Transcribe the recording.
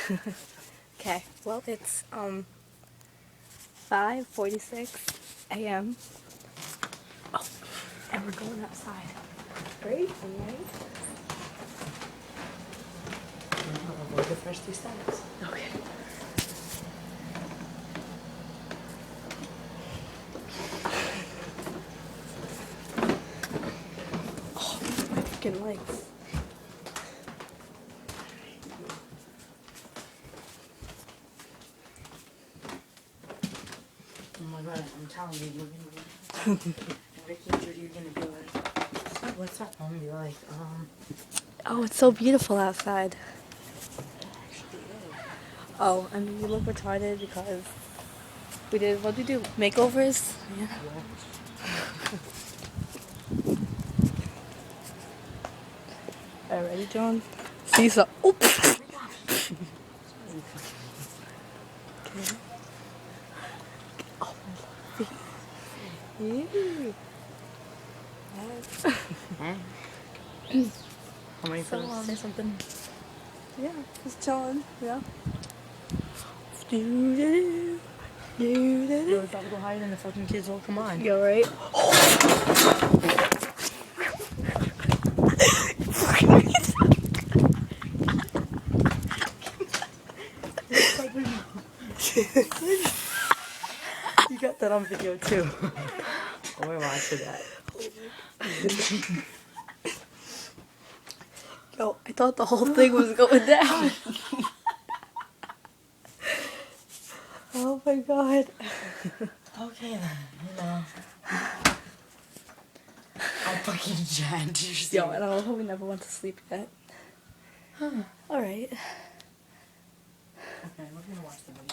Okay, well, it's 5:46 a.m. Oh, and we're going outside. Great, right? I'll avoid the first 2 steps. Okay. Oh, my freaking legs. Oh my god, I'm telling you, you're gonna be Ricky, you're gonna be like, what's up? I'm gonna be like, Oh, it's so beautiful outside. actually, Oh, I mean, you look retarded because what did we do? Makeovers? Yeah. Alrighty, John. See some. Oops. Okay. Oh, my feet. Ew. How many So, people say something? Yeah, just chilling. Yeah. Do-do-do. Do-do-do. Yo, stop go higher than the fucking kids will come on. Yo, right? You got that on video too. Oh, we're watching that. Yo, I thought the whole thing was going down. Oh my god. Okay then, you know. I fucking jammed. Yo, and I love how we never went to sleep yet. Alright. Okay, we're gonna watch the video.